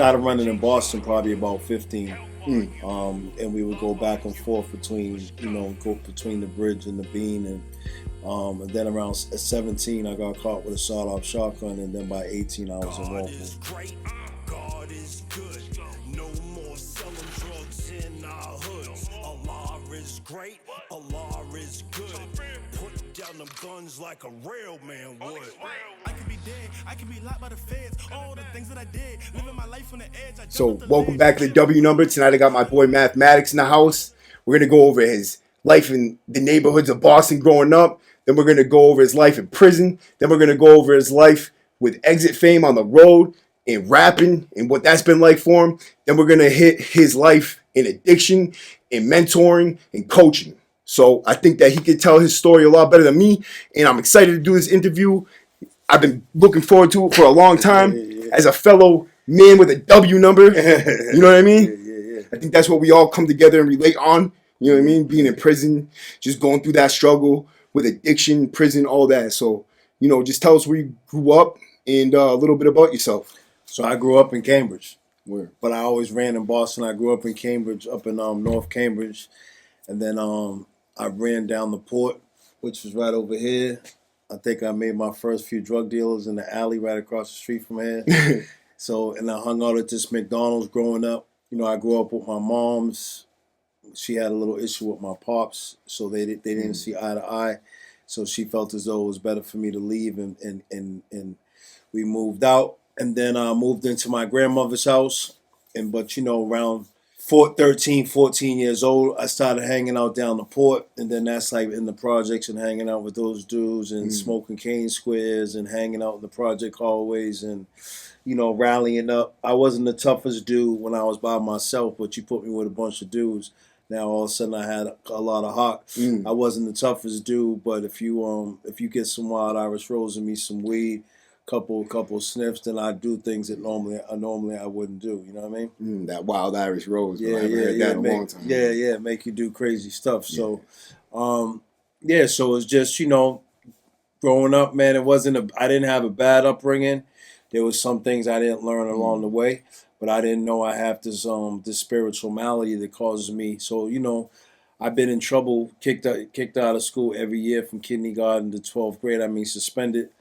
started running in Boston probably about 15. And we would go back and forth between, go between the bridge and the bean. And then around 17, I got caught with a sawed-off shotgun. And then by 18, I was in WALPOLE. God is good. No more selling drugs in our hoods. Allah is great. Allah is good. Put down them guns like a real man would. I could be dead. I could be locked by the feds. All the things that I did. Living my life on the edge. So welcome back to the W Number. Tonight I got my boy Mathematics in the house. We're going to go over his life in the neighborhoods of Boston growing up. Then we're going to go over his life in prison. Then we're going to go over his life with Exit Fame on the road and rapping and what that's been like for him. Then we're going to hit his life in addiction, in mentoring, and coaching. So I think that he could tell his story a lot better than me. And I'm excited to do this interview. I've been looking forward to it for a long time as a fellow man with a W number. You know what I mean? I think that's what we all come together and relate on. You know what I mean? Being in prison, just going through that struggle with addiction, prison, all that. So, just tell us where you grew up and a little bit about yourself. So I grew up in Cambridge, but I always ran in Boston. I grew up in Cambridge, up in North Cambridge. And then I ran down the port, which was right over here. I think I made my first few drug dealers in the alley right across the street from here. And I hung out at this McDonald's growing up. I grew up with my mom's. She had a little issue with my pops, so they didn't see eye to eye. So she felt as though it was better for me to leave, and we moved out. And then I moved into my grandmother's house. But around 13, 14 years old, I started hanging out down the port. And then that's like in the projects and hanging out with those dudes and smoking cane squares and hanging out in the project hallways and, rallying up. I wasn't the toughest dude when I was by myself, but you put me with a bunch of dudes. Now all of a sudden I had a lot of heart. I wasn't the toughest dude, but if you get some Wild Irish Rose and me some weed, couple sniffs, then I do things that normally I wouldn't do. You know what I mean? That Wild Irish Rose. I haven't heard that in a long time. Yeah, make you do crazy stuff. So, so it's just growing up, man. I didn't have a bad upbringing. There was some things I didn't learn along the way, but I didn't know I have this spiritual malady that causes me. So I've been in trouble, kicked out of school every year from kindergarten to 12th grade. I mean, suspended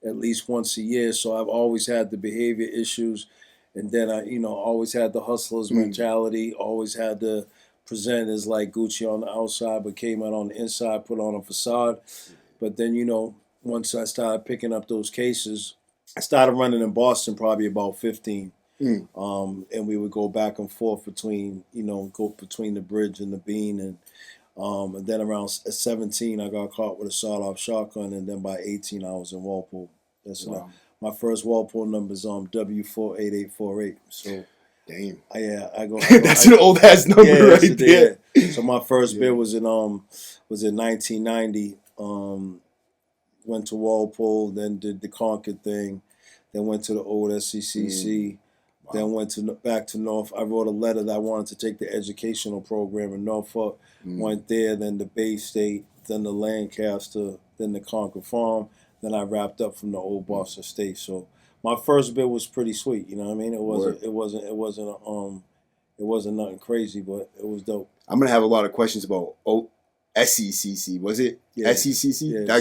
at least once a year. So I've always had the behavior issues. And then I, always had the hustler's mentality, always had to present as like Gucci on the outside, but came out on the inside, put on a facade. But then, once I started picking up those cases, I started running in Boston probably about 15. And we would go back and forth between, go between the bridge and the bean. And then around 17, I got caught with a sawed-off shotgun. And then by 18, I was in WALPOLE. That's my first WALPOLE number is W48848. So, damn. I go. That's an old ass number right there. So my first bid was in 1990. Went to WALPOLE, then did the Concord thing, then went to the old SCCC, then went back to North. I wrote a letter that I wanted to take the educational program in Norfolk. Went there, then the Bay State, then the Lancaster, then the Concord Farm. Then I wrapped up from the old Boston State. So my first bid was pretty sweet. You know what I mean? It wasn't nothing crazy, but it was dope. I'm gonna have a lot of questions about SCCC. Was it SCCC? Yeah,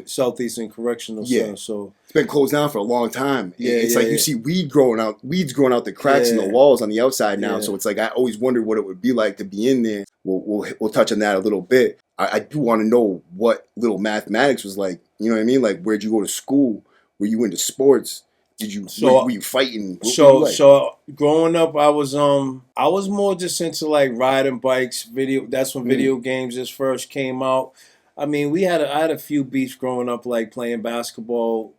Southeastern Correctional Center. So it's been closed down for a long time. It's like you see weeds growing out the cracks in the walls on the outside now. So it's like I always wondered what it would be like to be in there. We'll touch on that a little bit. I do want to know what little Mathematics was like. You know what I mean? Like, where'd you go to school? Were you into sports? Were you fighting? So growing up, I was more just into like riding bikes. That's when video games just first came out. I mean, I had a few beefs growing up, like playing basketball.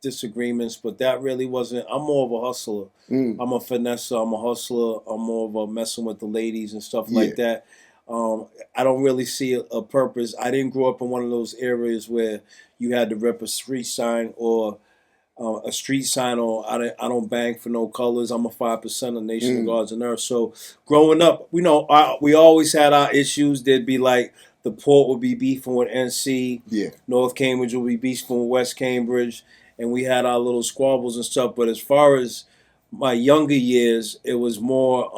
Disagreements, but that really wasn't. I'm more of a hustler. I'm a finesser. I'm a hustler. I'm more of a messing with the ladies and stuff like that. I don't really see a purpose. I didn't grow up in one of those areas where you had to rep a street sign or I don't bang for no colors. I'm a 5% of Nation of Gods and Earth. So growing up, we always had our issues. There'd be like the Port would be beefing with NC. North Cambridge would be beefing with West Cambridge. And we had our little squabbles and stuff. But as far as my younger years, it was more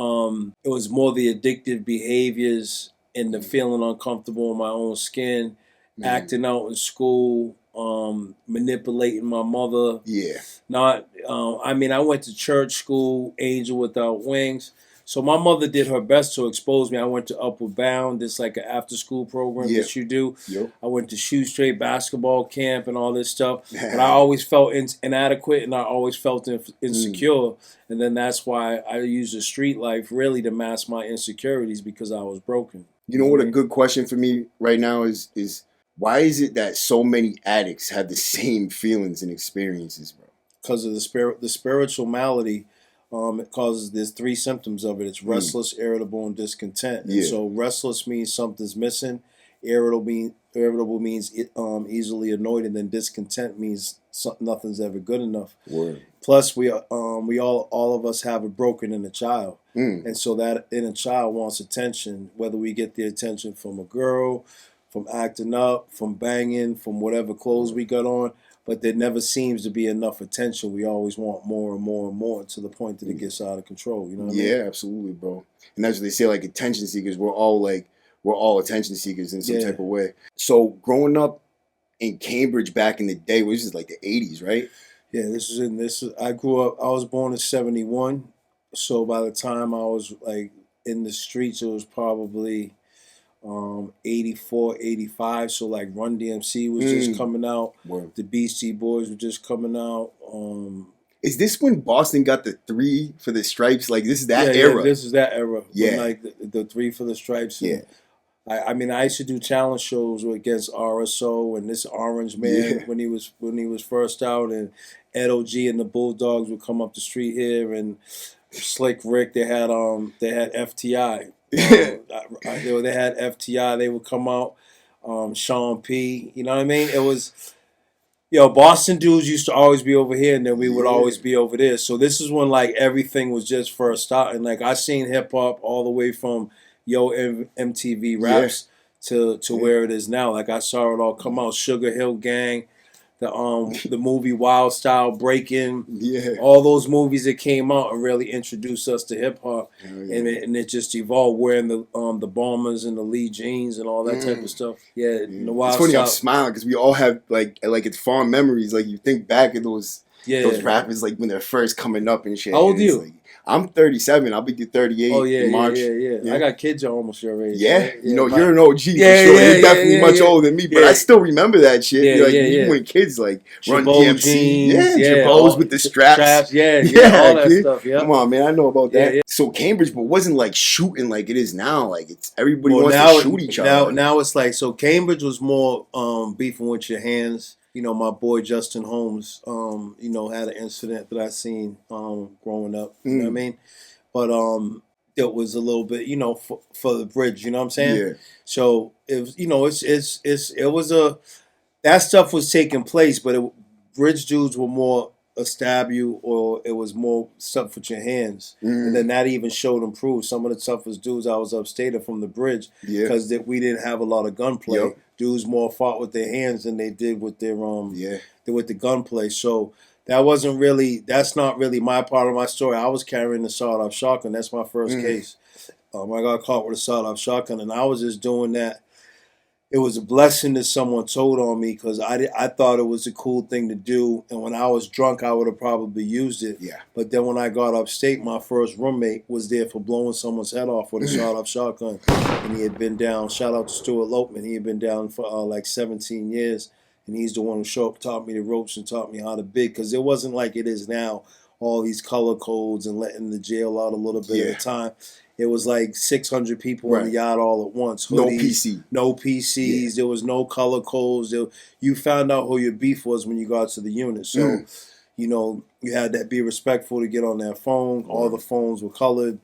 the addictive behaviors and the feeling uncomfortable in my own skin, acting out in school, manipulating my mother. Yeah. Not, I mean, I went to church school, Angel Without Wings. So my mother did her best to expose me. I went to Upward Bound, it's like an after-school program that you do. Yep. I went to Shoe Straight basketball camp and all this stuff. But I always felt inadequate and I always felt insecure. And then that's why I used the street life really to mask my insecurities because I was broken. You know what a good question for me right now is why is it that so many addicts have the same feelings and experiences, bro? Because of the spiritual malady. It causes, there's 3 symptoms of it. It's restless, irritable, and discontent. And so restless means something's missing. Irritable means easily annoyed, and then discontent means nothing's ever good enough. Word. Plus, we all of us have a broken inner child, and so that inner child wants attention. Whether we get the attention from a girl, from acting up, from banging, from whatever clothes we got on. But there never seems to be enough attention. We always want more and more and more to the point that it gets out of control. You know what I mean? Yeah, absolutely, bro. And that's what they say, like attention seekers. We're all attention seekers in some type of way. So growing up in Cambridge back in the day, which is like the 80s, right? Yeah, I grew up, I was born in 71. So by the time I was like in the streets, it was probably 84, 85. So like Run DMC was just coming out. Word. The Beastie Boys were just coming out. Is this when Boston got the 3 for the stripes? Like this is that era? Yeah, this is that era. Yeah. When, like the 3 for the stripes. Yeah. I mean, I used to do challenge shows against RSO and this Orange Man when he was first out, and Ed OG and the Bulldogs would come up the street here, and Slick Rick. They had FTI. They had FTI. They would come out. Sean P. You know what I mean? It was, Boston dudes used to always be over here, and then we would always be over there. So this is when like everything was just first starting. Like I seen hip hop all the way from MTV Raps to where it is now. Like I saw it all come out. Sugar Hill Gang, the movie Wild Style, Breaking, all those movies that came out and really introduced us to hip hop, and it just evolved. Wearing the Bombers and the Lee jeans and all that type of stuff. Yeah, the Wild It's funny, Style. I'm smiling because we all have like it's fond memories. Like you think back at those rappers like when they're first coming up and shit. How old are you? Like, I'm 37. I'll be 38 in March. Yeah. I got kids almost your age. Yeah, right? you know, you're an OG for sure. You're definitely much older than me, but I still remember that shit. Even when kids like Run DMC, jeans, Jabos with the straps. all that kid. stuff. Yeah, come on, man, I know about that. Yeah. So Cambridge, but wasn't like shooting like it is now. Like it's everybody wants to shoot each other. Now it's like, so Cambridge was more beefing with your hands. My boy Justin Holmes, had an incident that I seen growing up. You know what I mean? But it was a little bit, for the bridge. You know what I'm saying? Yeah. So it was, that stuff was taking place, but bridge dudes were more a stab you, or it was more stuff with your hands. And then that even showed improved. Some of the toughest dudes I was upstate are from the bridge because we didn't have a lot of gunplay. Yep. Dudes more fought with their hands than they did with their with the gunplay. So that's not really my part of my story. I was carrying the sawed-off shotgun. That's my first case. I got caught with a sawed-off shotgun, and I was just doing that. It was a blessing that someone told on me, because I thought it was a cool thing to do. And when I was drunk, I would have probably used it. Yeah. But then when I got upstate, my first roommate was there for blowing someone's head off with a sawed-off shotgun. And he had been down, shout out to Stuart Lopeman, he had been down for like 17 years. And he's the one who taught me the ropes and taught me how to big. Because it wasn't like it is now, all these color codes and letting the jail out a little bit at a time. It was like 600 people in the yard all at once. Hoodies, no PCs. Yeah. There was no color codes. You found out who your beef was when you got to the unit. So, you had to be respectful to get on that phone. All the phones were color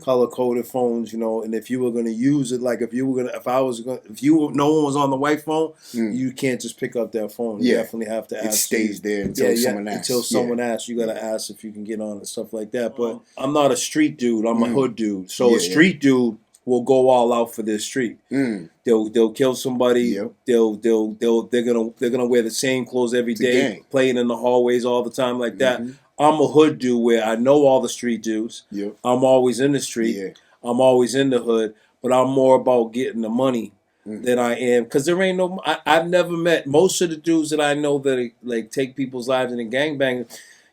coded phones. And if you were going to use it, like if no one was on the white phone, you can't just pick up that phone. You definitely have to ask. It stays there until someone asks. Until someone asks, you got to ask if you can get on and stuff like that. But I'm not a street dude. I'm a hood dude. So a street dude will go all out for their street. They'll kill somebody. Yep. They're gonna wear the same clothes every day, playing in the hallways all the time like that. I'm a hood dude where I know all the street dudes. Yep. I'm always in the street. Yeah. I'm always in the hood, but I'm more about getting the money Mm. than I am, because there ain't no. I've never met most of the dudes that I know that like take people's lives in a gangbang.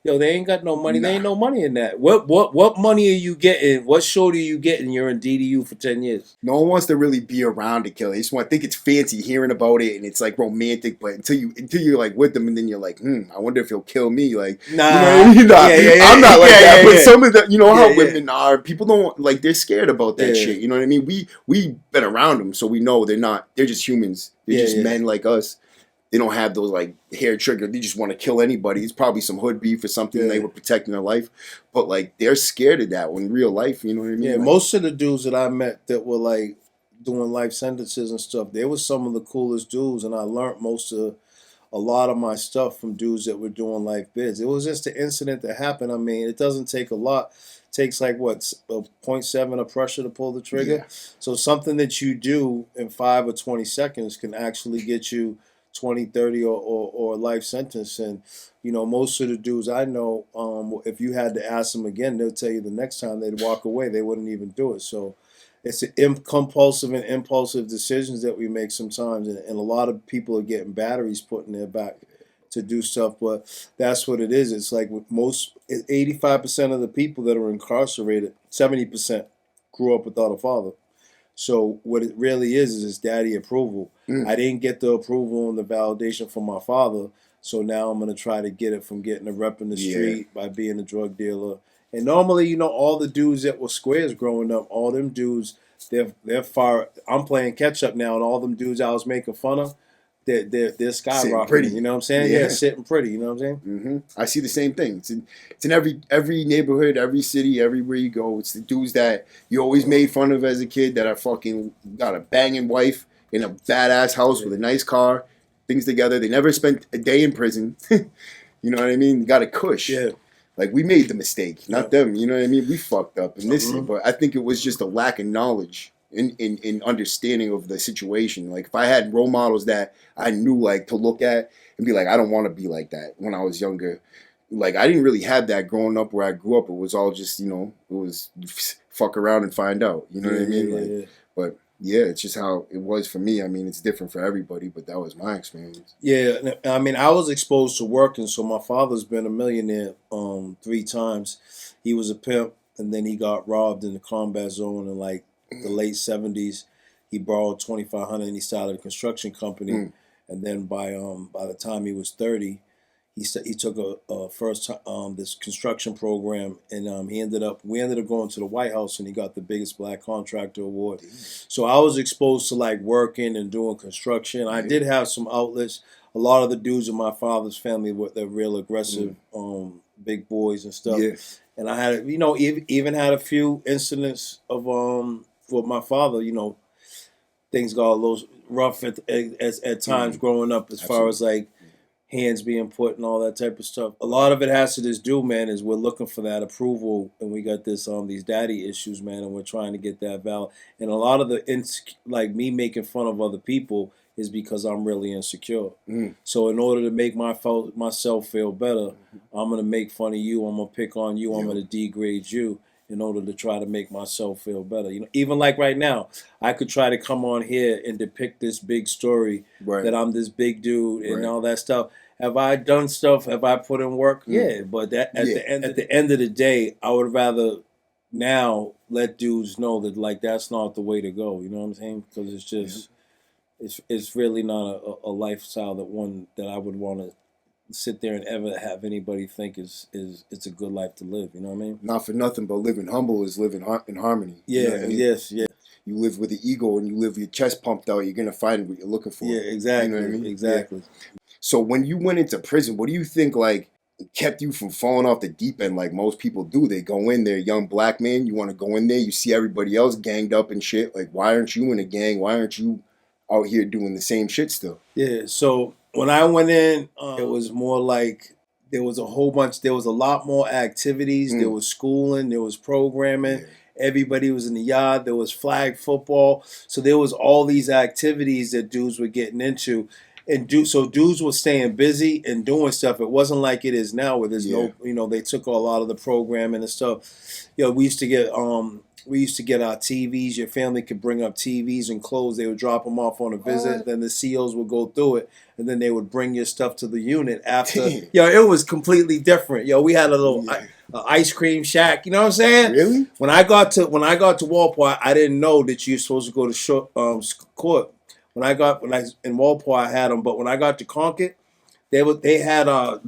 Yo, they ain't got no money. There ain't no money in that. What money are you getting? What shorty are you getting? You're in DDU for 10 years. No one wants to really be around a killer. They just want to think it's fancy hearing about it and it's like romantic, but until you're like with them and then you're like, I wonder if he'll kill me. Like, Nah, you know what I mean? Nah, yeah, I'm not like that. But yeah. some of the, you know how Yeah, women are. People don't like. They're scared about that Yeah. shit. You know what I mean? We've been around them, so we know they're not. They're just humans. They're just men like us. They don't have those like hair trigger. They just want to kill anybody. It's probably some hood beef or something. Yeah. They were protecting their life, but like they're scared of that in real life. You know what I mean? Yeah, Like, most of the dudes that I met that were like doing life sentences and stuff, they were some of the coolest dudes, and I learned a lot of my stuff from dudes that were doing life bids. It was just an incident that happened. I mean, it doesn't take a lot. It takes like what, a 0.7 of pressure to pull the trigger. Yeah. So something that you do in 5 or 20 seconds can actually get you 20, 30, or a life sentence. And you know, most of the dudes I know, if you had to ask them again, they'll tell you the next time they'd walk away. They wouldn't even do it. So it's compulsive and impulsive decisions that we make sometimes, and a lot of people are getting batteries put in their back to do stuff. But that's what it is. It's like with 85% of the people that are incarcerated, 70% grew up without a father. So what it really is daddy approval. I didn't get the approval and the validation from my father, so now I'm gonna try to get it from getting a rep in the street by being a drug dealer. And normally, you know, all the dudes that were squares growing up, all them dudes, they're far. I'm playing catch up now, and all them dudes I was making fun of, they're skyrocketing. pretty. You know what I'm saying? Yeah. Yeah, sitting pretty. You know what I'm saying? Mm-hmm. I see the same thing. It's in every neighborhood, every city, everywhere you go. It's the dudes that you always made fun of as a kid that are fucking got a banging wife in a badass house with a nice car, things together. They never spent a day in prison. You know what I mean? Got a cush. Yeah. Like we made the mistake, not them. You know what I mean? We fucked up in this, Mhm. but I think it was just a lack of knowledge in understanding of the situation. Like if I had role models that I knew like to look at and be like, I don't want to be like that when I was younger. Like I didn't really have that growing up where I grew up. It was all just, you know, it was fuck around and find out. You know what I mean? Like, but yeah, it's just how it was for me. I mean, it's different for everybody, but that was my experience. Yeah, I mean, I was exposed to working, so my father's been a millionaire 3 times. He was a pimp, and then he got robbed in the combat zone in like the late '70s. He borrowed 2,500, and he started a construction company. And then by the time he was 30, he took a first this construction program, and we ended up going to the White House, and he got the biggest black contractor award. So I was exposed to like working and doing construction. I did have some outlets. A lot of the dudes in my father's family were they're real aggressive, big boys and stuff. Yeah. And I had, you know, even had a few incidents of with my father. You know, things got a little rough at times growing up, as far as like hands being put and all that type of stuff. A lot of it has to just do, man, is we're looking for that approval, and we got this these daddy issues, man, and we're trying to get that valid. And a lot of the like me making fun of other people is because I'm really insecure. So in order to make myself feel better, I'm gonna make fun of you. I'm gonna pick on you. I'm gonna degrade you in order to try to make myself feel better. You know, even like right now, I could try to come on here and depict this big story that I'm this big dude and all that stuff. Have I done stuff? Have I put in work? Yeah, but at the end of the day, I would rather now let dudes know that like that's not the way to go. You know what I'm saying? Because it's just it's really not a lifestyle that I would want to sit there and ever have anybody think is it's a good life to live. You know what I mean? Not for nothing, but living humble is living in harmony. Yeah. You know what I mean? Yes. Yeah. You live with the ego and you live with your chest pumped out. You're gonna find what you're looking for. Yeah. Exactly. You know what I mean? Exactly. Yeah. So when you went into prison, what do you think like kept you from falling off the deep end like most people do? They go in there, young black man. You want to go in there. You see everybody else ganged up and shit. Like, why aren't you in a gang? Why aren't you out here doing the same shit still? Yeah. So when I went in, it was more like there was a lot more activities. There was schooling. There was programming. Yeah. Everybody was in the yard. There was flag football. So there was all these activities that dudes were getting into. and dudes were staying busy and doing stuff. It wasn't like it is now, where there's no, they took a lot of the programming and stuff. We used to get our TVs. Your family could bring up TVs and clothes. They would drop them off on a visit. Then the COs would go through it, and then they would bring your stuff to the unit after. It was completely different. We had a little ice cream shack. You know what I'm saying? Really? When I got to Walpole, I didn't know that you're supposed to go to court. In Walpole, I had them, but when I got to Concord, they had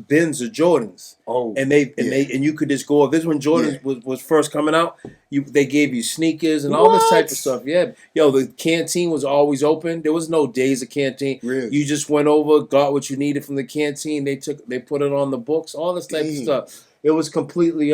bins of Jordans. And you could just go. This when Jordans was first coming out. They gave you sneakers and all this type of stuff. Yeah, the canteen was always open. There was no days of canteen. Really? You just went over, got what you needed from the canteen. They put it on the books. All this type of stuff. It was completely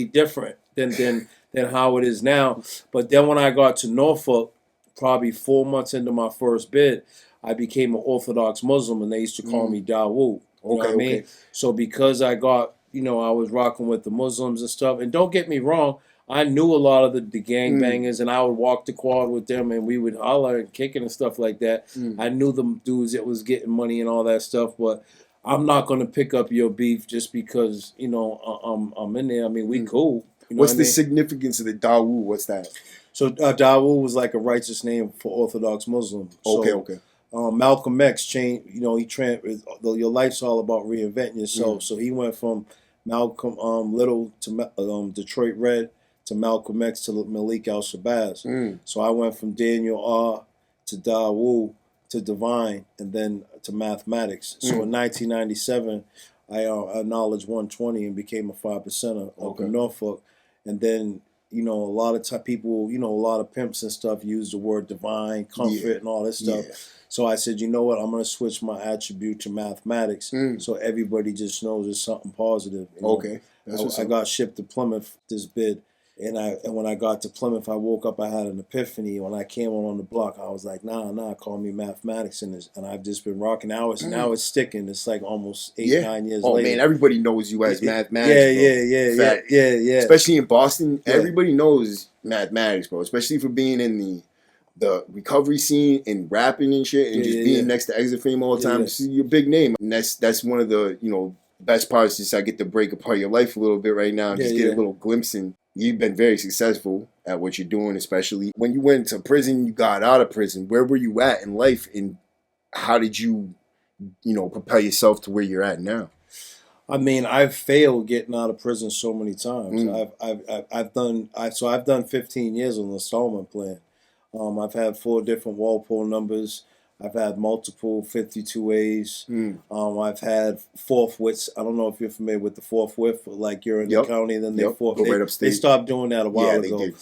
different than how it is now. But then when I got to Norfolk, probably 4 months into my first bid, I became an Orthodox Muslim, and they used to call me Dawood. You know what I mean? So because I got, I was rocking with the Muslims and stuff. And don't get me wrong, I knew a lot of the gangbangers, and I would walk the quad with them, and we would holler and kicking and stuff like that. I knew them dudes that was getting money and all that stuff, but I'm not going to pick up your beef just because, I'm in there. I mean, we cool. What's the significance of the Dawood? What's that? So Dawood was like a righteous name for Orthodox Muslim. Okay. Malcolm X changed. Your life's all about reinventing yourself. So he went from Malcolm Little to Detroit Red to Malcolm X to Malik Al-Shabazz. So I went from Daniel R to Dawood to Divine and then to mathematics. So in 1997, I acknowledged 120 and became a 5%er up in Norfolk, and then. A lot of people, a lot of pimps and stuff use the word divine, comfort, and all this stuff. Yeah. So I said, you know what? I'm going to switch my attribute to mathematics, so everybody just knows it's something positive. I got shipped to Plymouth this bid, and when I got to Plymouth, I woke up. I had an epiphany. When I came on the block, I was like, nah, call me mathematics, and I've just been rocking. Now it's sticking. It's like almost 9 years later. Oh man, everybody knows you as mathematics. Yeah. Especially in Boston, everybody knows mathematics, bro. Especially for being in the recovery scene and rapping and shit, and just being next to Exit Fame all the time. See your big name, and that's one of the best parts. Just I get to break apart your life a little bit right now, and just get a little glimpse in. You've been very successful at what you're doing, especially when you went to prison, you got out of prison. Where were you at in life, and how did you, propel yourself to where you're at now? I mean, I've failed getting out of prison so many times. I've done 15 years on the installment plan. I've had 4 different WALPOLE numbers. I've had multiple 52As. I've had forfeits. I don't know if you're familiar with the forfeit, like you're in the county, and then they forfeit. Go right upstate. They stopped doing that a while ago. Did.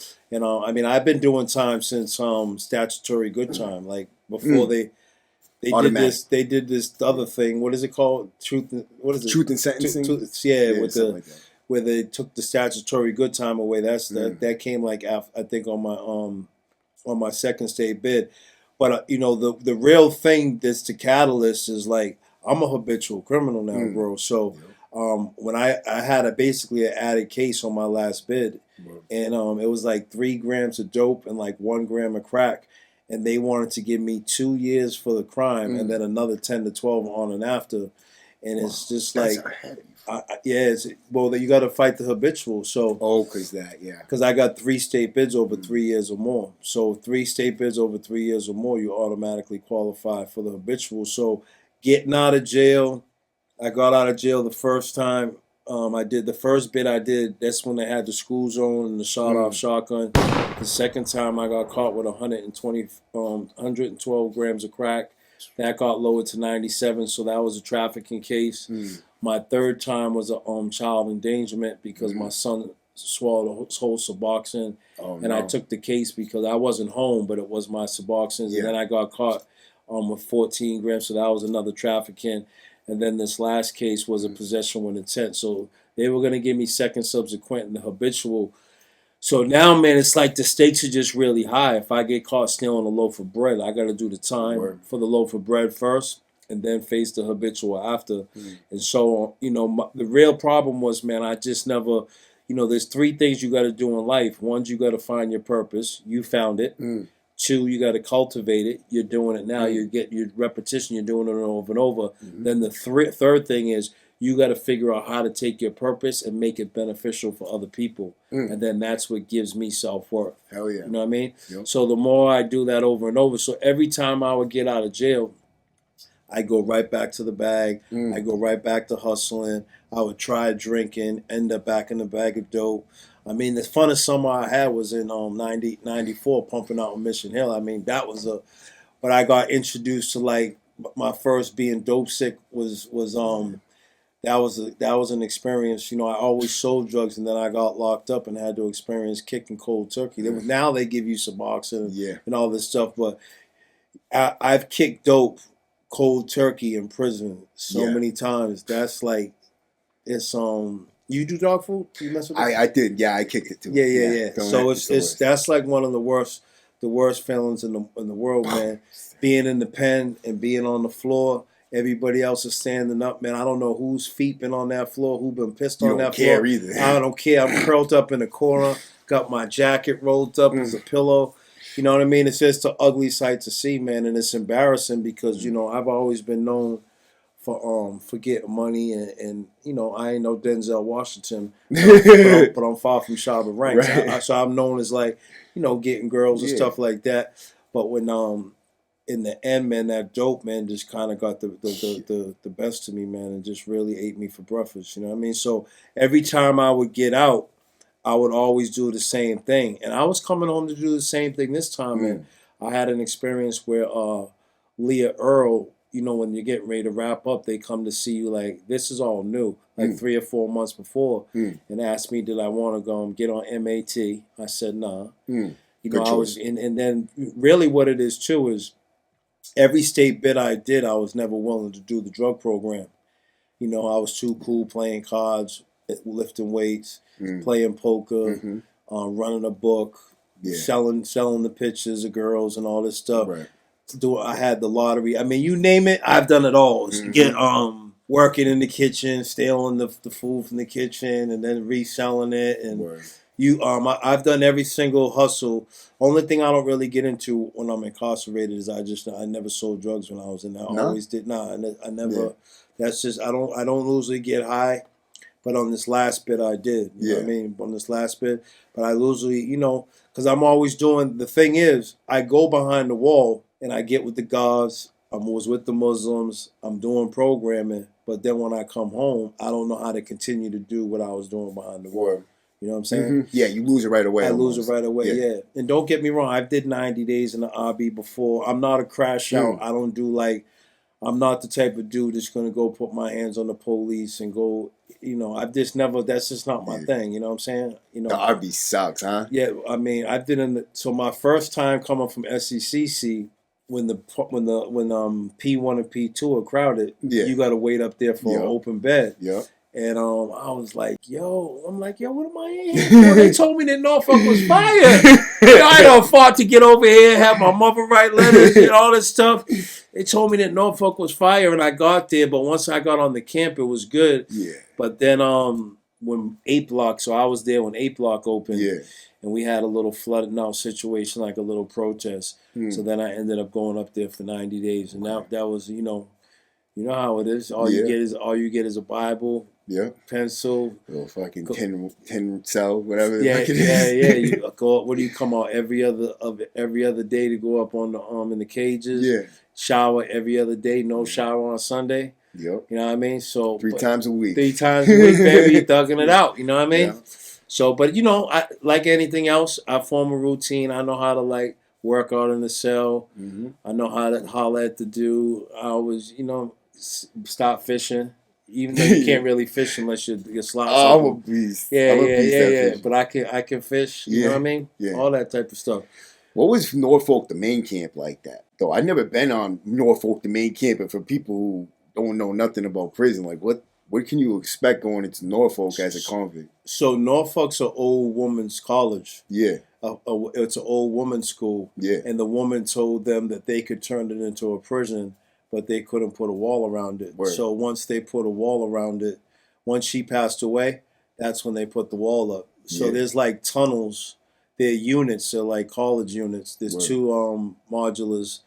I mean, I've been doing time since statutory good time. Like before they did this other thing. What is it called? Truth and sentencing. Where they took the statutory good time away. That came like after, I think on my second state bid. But the real thing that's the catalyst is like I'm a habitual criminal now, bro. So when I had basically an added case on my last bid, and it was like 3 grams of dope and like 1 gram of crack, and they wanted to give me 2 years for the crime and then another 10 to 12 on and after, and it's just like. You got to fight the habitual. So because I got 3 state bids over 3 years or more. So 3 state bids over 3 years or more, you automatically qualify for the habitual. So getting out of jail, I got out of jail the first time. I did the first bid I did. That's when they had the school zone and the shot-off shotgun. The second time I got caught with 112 grams of crack. That got lowered to 97, so that was a trafficking case. My third time was a child endangerment because my son swallowed a whole Suboxone, I took the case because I wasn't home, but it was my Suboxone, and then I got caught with 14 grams, so that was another trafficking. And then this last case was a possession with intent, so they were going to give me second subsequent and the habitual. So now, man, it's like the stakes are just really high. If I get caught stealing a loaf of bread, I got to do the time for the loaf of bread first and then face the habitual after. And so, the real problem was, man, I just never, there's 3 things you got to do in life. One, you got to find your purpose. You found it. 2, 2, you got to cultivate it. You're doing it now. You get your repetition. You're doing it over and over. Then the third thing is you got to figure out how to take your purpose and make it beneficial for other people. And then that's what gives me self-worth. Hell yeah. You know what I mean? Yep. So the more I do that over and over, so every time I would get out of jail, I go right back to the bag. I go right back to hustling. I would try drinking, end up back in the bag of dope. I mean, the funnest summer I had was in 94, pumping out in Mission Hill. I mean, that was but I got introduced to like my first being dope sick was that was an experience. You know, I always sold drugs, and then I got locked up and had to experience kicking cold turkey. Now they give you Suboxone and all this stuff, but I've kicked dope cold turkey in prison so many times. That's like, it's you do dog food? You mess with it? I did. Yeah, I kicked it too. Yeah. So it's that's like one of the worst feelings in the world, man. Being in the pen and being on the floor. Everybody else is standing up, man. I don't know whose feet been on that floor, who been pissed on that floor. You don't care either. I don't care. I'm curled up in the corner, got my jacket rolled up as a pillow. You know what I mean? It's just an ugly sight to see, man, and it's embarrassing because, you know, I've always been known for getting money, and you know, I ain't no Denzel Washington, but I'm far from Shabba Ranks. Right. So I'm known as, like, you know, getting girls and stuff like that. But when in the end, man, that dope, man, just kind of got the best of me, man, and just really ate me for breakfast. You know what I mean? So every time I would get out, I would always do the same thing, and I was coming home to do the same thing this time. And I had an experience where Leah Earl, you know, when you're getting ready to wrap up, they come to see you like, this is all new, like 3 or 4 months before, and asked me, did I want to go and get on MAT? I said, nah. You know, I was, and then really what it is too is every state bid I did, I was never willing to do the drug program. You know, I was too cool playing cards, lifting weights, playing poker, running a book, selling the pictures of girls and all this stuff. Right. I had the lottery. I mean, you name it, I've done it all. Get working in the kitchen, stealing the food from the kitchen, and then reselling it. And I've done every single hustle. Only thing I don't really get into when I'm incarcerated is I never sold drugs when I was in there. I always did. Nah, I never. Yeah. That's just I don't usually get high, but on this last bit I did. You know what I mean? On this last bit, but I usually, you know, because I'm always doing. The thing is, I go behind the wall and I get with the guards. I was with the Muslims. I'm doing programming, but then when I come home, I don't know how to continue to do what I was doing behind the wall. You know what I'm saying? Yeah, you lose it right away. I lose it right away, yeah. And don't get me wrong, I did 90 days in the RB before. I'm not a crash out. I don't do like, I'm not the type of dude that's going to go put my hands on the police and go, you know, I've just never, that's just not my thing, you know what I'm saying? You know, the RB sucks, huh? Yeah, I mean, I've been so my first time coming from SECC, when P1 and P2 are crowded, you got to wait up there for an open bed. Yeah. And I was like, yo, what am I in here for? They told me that Norfolk was fired. I don't fought to get over here, have my mother write letters and all this stuff. They told me that Norfolk was fired, and I got there. But once I got on the camp, it was good. Yeah. But then when 8 Block, so I was there when 8 Block opened. Yeah. And we had a little flooded out situation, like a little protest. So then I ended up going up there for 90 days, and that was, you know how it is. All you get is a Bible. Yeah, pencil, little fucking 10 cell, whatever. Yeah. You go. What do you come out every other day to go up on the in the cages? Yeah. Shower every other day. No shower on Sunday. Yep. You know what I mean? So 3 times a week. 3 times a week, baby. You're thugging it out. You know what I mean? Yeah. So, but you know, I like anything else. I form a routine. I know how to like work out in the cell. I know how to holler at the dude. I always, you know, stop fishing. Even though you can't really fish unless your slots. Oh, I'm a beast. Yeah. But I can fish. You know what I mean? Yeah. All that type of stuff. What was Norfolk, the main camp, like that? Though I've never been on Norfolk, the main camp, and for people who don't know nothing about prison, like what can you expect going into Norfolk as a convict? So Norfolk's an old woman's college. Yeah. It's an old woman's school. Yeah. And the woman told them that they could turn it into a prison, but they couldn't put a wall around it. Word. So once they put a wall around it, once she passed away, that's when they put the wall up. So there's like tunnels they're units, they're like college units. There's Word. two modulars.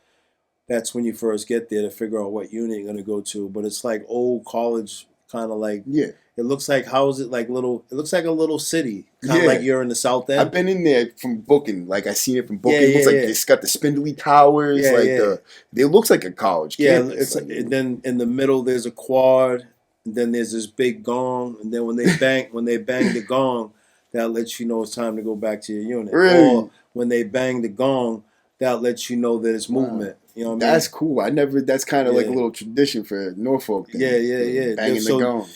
That's when you first get there to figure out what unit you're gonna go to. But it's like old college, kind of like Yeah. it looks like how is it like little? It looks like a little city, kind of Yeah. like you're in the South End. I've been in there from booking. Like I seen it from booking. Yeah, It looks yeah, like yeah. it's got the spindly towers. Yeah, like yeah. it looks like a college Yeah, campus. it's like, and then in the middle there's a quad, and then there's this big gong, and then when they bang the gong, that lets you know it's time to go back to your unit. Really? Or when they bang the gong, that lets you know that it's movement. You know what I mean? that's cool. I never. That's kind of like a Yeah. little tradition for Norfolk. Then, Yeah. Banging So the gong.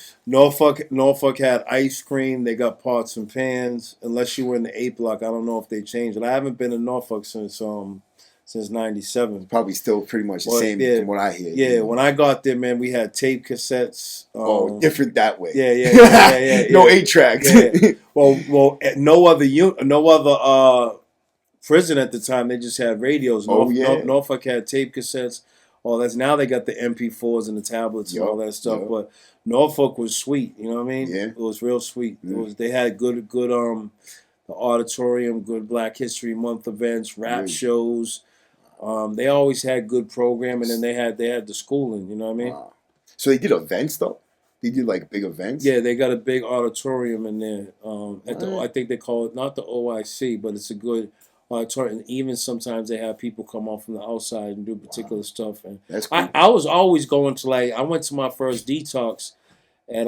Norfolk had ice cream. They got pots and pans. Unless you were in the 8 block, I don't know if they changed it. I haven't been in Norfolk since '97. Probably still pretty much the Well, same yeah. from what I hear. Yeah, you know? when I got there, man, we had tape cassettes. Different that way. Yeah. No 8-tracks. Yeah. Well, no other prison at the time. They just had radios. Norfolk had tape cassettes. All that's now they got the MP4s and the tablets and all that stuff. Yup. But Norfolk was sweet. You know what I mean? Yeah. It was real sweet. Mm. They had good the auditorium, good Black History Month events, rap Really? shows. They always had good programming, and they had the schooling. You know what I mean? Wow. So they did events though. They did like big events. Yeah, they got a big auditorium in there. Right. I think they call it not the OIC, but it's a good auditorium. And even sometimes they have people come off from the outside and do particular stuff. And That's cool. I was always going to I went to my first detox